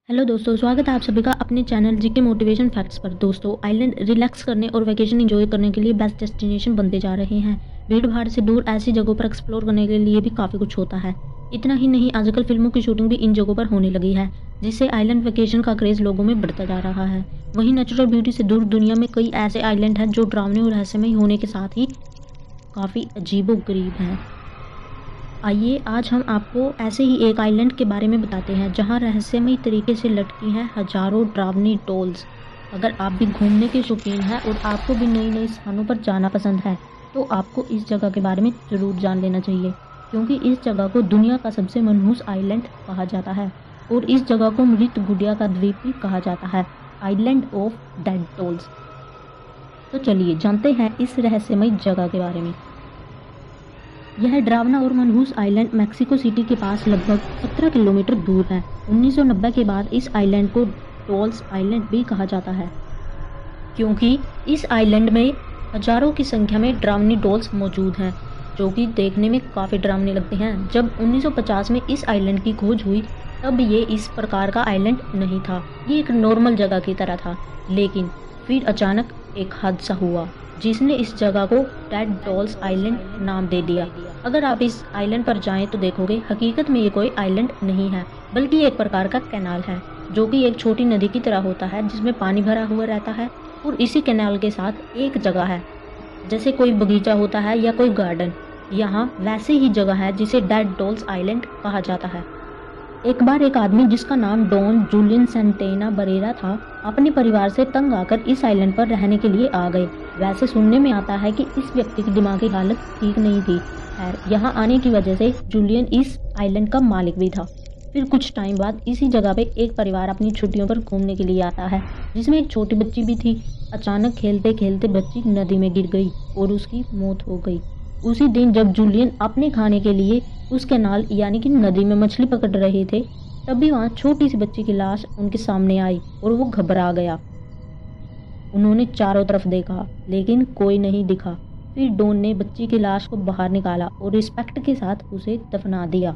Hello दोस्तों, स्वागत है आप सभी का अपने चैनल जीके मोटिवेशन फैक्ट्स पर। दोस्तों, आइलैंड रिलैक्स करने और वैकेशन एंजॉय करने के लिए बेस्ट डेस्टिनेशन बनते जा रहे हैं। भीड़ भाड़ से दूर ऐसी जगहों पर एक्सप्लोर करने के लिए भी काफ़ी कुछ होता है। इतना ही नहीं, आजकल फिल्मों की शूटिंग भी इन जगहों पर होने लगी है, जिससे आइलैंड वैकेशन का क्रेज़ लोगों में बढ़ता जा रहा है। वहीं नेचुरल ब्यूटी से दूर दुनिया में कई ऐसे आइलैंड हैं जो डरावने और रहस्यमय होने के साथ ही काफ़ी अजीबो-गरीब हैं। आइए आज हम आपको ऐसे ही एक आइलैंड के बारे में बताते हैं जहां रहस्यमयी तरीके से लटकी हैं हजारों डरावनी डॉल्स। अगर आप भी घूमने के शौकीन हैं और आपको भी नई नई स्थानों पर जाना पसंद है तो आपको इस जगह के बारे में ज़रूर जान लेना चाहिए, क्योंकि इस जगह को दुनिया का सबसे मनहूस आइलैंड कहा जाता है और इस जगह को मृत गुड़िया का द्वीप भी कहा जाता है, आइलैंड ऑफ डेड डॉल्स। तो चलिए जानते हैं इस रहस्यमयी जगह के बारे में। यह डरावना और मनहूस आइलैंड मैक्सिको सिटी के पास लगभग 17 किलोमीटर दूर है। 1990 के बाद इस आइलैंड को डॉल्स आइलैंड भी कहा जाता है, क्योंकि इस आइलैंड में हजारों की संख्या में डरावनी डॉल्स मौजूद हैं, जो कि देखने में काफ़ी डरावने लगते हैं। जब 1950 में इस आइलैंड की खोज हुई तब ये इस प्रकार का आइलैंड नहीं था, ये एक नॉर्मल जगह की तरह था। लेकिन फिर अचानक एक हादसा हुआ जिसने इस जगह को डेड डॉल्स आइलैंड नाम दे दिया। अगर आप इस आइलैंड पर जाएं तो देखोगे हकीकत में ये कोई आइलैंड नहीं है, बल्कि एक प्रकार का कैनाल है, जो कि एक छोटी नदी की तरह होता है जिसमें पानी भरा हुआ रहता है। और इसी कैनाल के साथ एक जगह है, जैसे कोई बगीचा होता है या कोई गार्डन, यहाँ वैसे ही जगह है जिसे डेड डॉल्स आइलैंड कहा जाता है। एक बार एक आदमी जिसका नाम डॉन जूलियन सेंटेना बरेरा था, अपने परिवार से तंग आकर इस आइलैंड पर रहने के लिए आ गए। वैसे सुनने में आता है कि इस व्यक्ति की दिमागी हालत ठीक नहीं थी। खैर, यहाँ आने की वजह से जूलियन इस आइलैंड का मालिक भी था। फिर कुछ टाइम बाद इसी जगह पे एक परिवार अपनी छुट्टियों पर घूमने के लिए आता है, जिसमें एक छोटी बच्ची भी थी। अचानक खेलते खेलते बच्ची नदी में गिर गई और उसकी मौत हो गई। उसी दिन जब जूलियन अपने खाने के लिए उस कैनाल यानी कि नदी में मछली पकड़ रहे थे, तभी वहाँ छोटी सी बच्ची की लाश उनके सामने आई और वो घबरा गया। उन्होंने चारों तरफ देखा लेकिन कोई नहीं दिखा। फिर डॉन ने बच्ची की लाश को बाहर निकाला और रिस्पेक्ट के साथ उसे दफना दिया।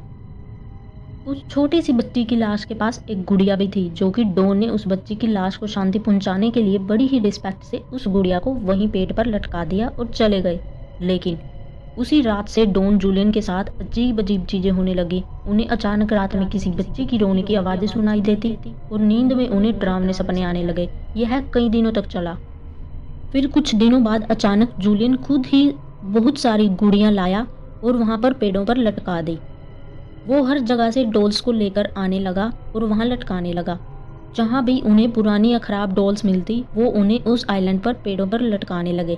उस छोटी सी बच्ची की लाश के पास एक गुड़िया भी थी, जो कि डॉन ने उस बच्ची की लाश को शांति पहुंचाने के लिए बड़ी ही रिस्पेक्ट से उस गुड़िया को वहीं पेट पर लटका दिया और चले गए। लेकिन उसी रात से डॉन जूलियन के साथ अजीब अजीब चीजें होने लगी। उन्हें अचानक रात में किसी बच्चे की रोने की आवाजें सुनाई देती और नींद में उन्हें डरावने सपने आने लगे। यह कई दिनों तक चला। फिर कुछ दिनों बाद अचानक जूलियन खुद ही बहुत सारी गुड़ियां लाया और वहां पर पेड़ों पर लटका दी। वो हर जगह से डॉल्स को लेकर आने लगा और वहां लटकाने लगा। जहां भी उन्हें पुरानी या खराब डॉल्स मिलती, वो उन्हें उस आइलैंड पर पेड़ों पर लटकाने लगे।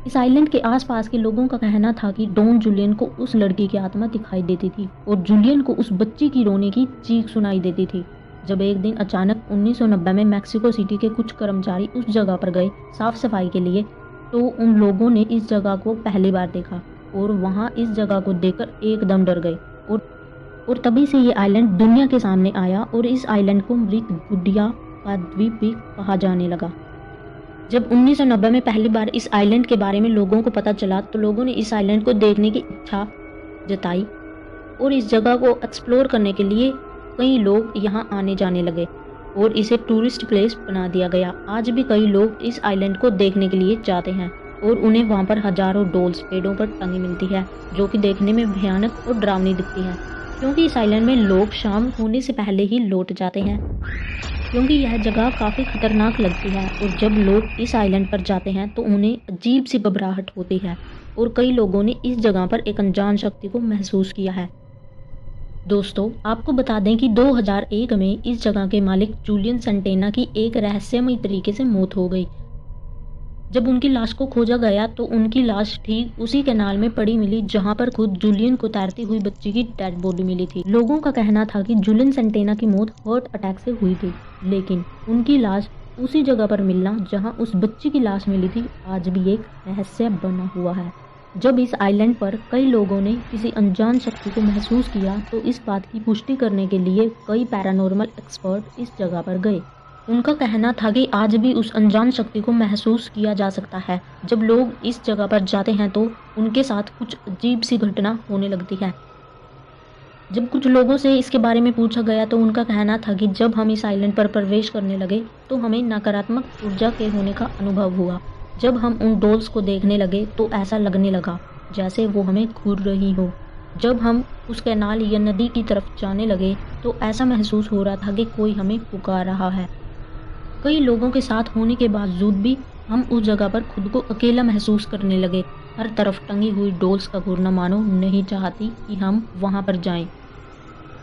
इस आइलैंड के आसपास के लोगों का कहना था कि डॉन जूलियन को उस लड़की की आत्मा दिखाई देती थी और जूलियन को उस बच्ची की रोने की चीख सुनाई देती थी। जब एक दिन अचानक 1990 में मैक्सिको सिटी के कुछ कर्मचारी उस जगह पर गए साफ सफाई के लिए, तो उन लोगों ने इस जगह को पहली बार देखा और वहां इस जगह को देखकर एकदम डर गए। और तभी से ये आइलैंड दुनिया के सामने आया और इस आइलैंड को मृत गुड़िया का द्वीप भी कहा जाने लगा। जब 1990 में पहली बार इस आइलैंड के बारे में लोगों को पता चला तो लोगों ने इस आइलैंड को देखने की इच्छा जताई और इस जगह को एक्सप्लोर करने के लिए कई लोग यहाँ आने जाने लगे और इसे टूरिस्ट प्लेस बना दिया गया। आज भी कई लोग इस आइलैंड को देखने के लिए जाते हैं और उन्हें वहाँ पर हजारों डॉल्स पेड़ों पर टंगी मिलती है, जो कि देखने में भयानक और डरावनी दिखती है, क्योंकि इस आइलैंड में लोग शाम होने से पहले ही लौट जाते हैं, क्योंकि यह जगह काफ़ी खतरनाक लगती है। और जब लोग इस आइलैंड पर जाते हैं तो उन्हें अजीब सी घबराहट होती है और कई लोगों ने इस जगह पर एक अनजान शक्ति को महसूस किया है। दोस्तों, आपको बता दें कि 2001 में इस जगह के मालिक जूलियन सेंटेना की एक रहस्यमयी तरीके से मौत हो गई। जब उनकी लाश को खोजा गया तो उनकी लाश ठीक उसी कैनाल में पड़ी मिली जहां पर खुद जूलियन को तैरती हुई बच्ची की डेड बॉडी मिली थी। लोगों का कहना था कि जूलियन सेंटेना की मौत हार्ट अटैक से हुई थी, लेकिन उनकी लाश उसी जगह पर मिलना जहां उस बच्ची की लाश मिली थी आज भी एक रहस्य बना हुआ है। जब इस आइलैंड पर कई लोगों ने किसी अनजान शक्ति को महसूस किया तो इस बात की पुष्टि करने के लिए कई पैरानॉर्मल एक्सपर्ट इस जगह पर गए। उनका कहना था कि आज भी उस अनजान शक्ति को महसूस किया जा सकता है। जब लोग इस जगह पर जाते हैं तो उनके साथ कुछ अजीब सी घटना होने लगती है। जब कुछ लोगों से इसके बारे में पूछा गया तो उनका कहना था कि जब हम इस आइलैंड पर प्रवेश करने लगे तो हमें नकारात्मक ऊर्जा के होने का अनुभव हुआ। जब हम उन डॉल्स को देखने लगे तो ऐसा लगने लगा जैसे वो हमें घूर रही हो। जब हम उस कैनाल या नदी की तरफ जाने लगे तो ऐसा महसूस हो रहा था कि कोई हमें पुकार रहा है। कई लोगों के साथ होने के बावजूद भी हम उस जगह पर खुद को अकेला महसूस करने लगे। हर तरफ टंगी हुई डॉल्स का घूरना मानो नहीं चाहती कि हम वहां पर जाएं।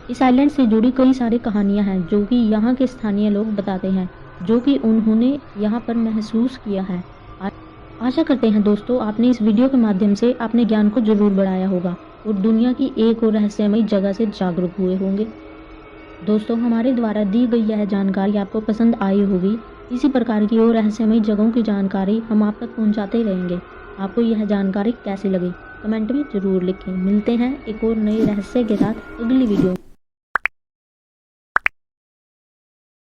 इस आइलैंड से जुड़ी कई सारी कहानियां हैं जो कि यहाँ के स्थानीय लोग बताते हैं, जो कि उन्होंने यहाँ पर महसूस किया है। आशा करते हैं दोस्तों आपने इस वीडियो के माध्यम से अपने ज्ञान को जरूर बढ़ाया होगा और दुनिया की एक और रहस्यमयी जगह से जागरूक हुए होंगे। दोस्तों हमारे द्वारा दी गई यह जानकारी आपको पसंद आई होगी। इसी प्रकार की और रहस्यमयी जगहों की जानकारी हम आप तक पहुंचाते रहेंगे। आपको यह जानकारी कैसी लगी कमेंट में जरूर लिखें। मिलते हैं एक और नए रहस्य के साथ अगली वीडियो में।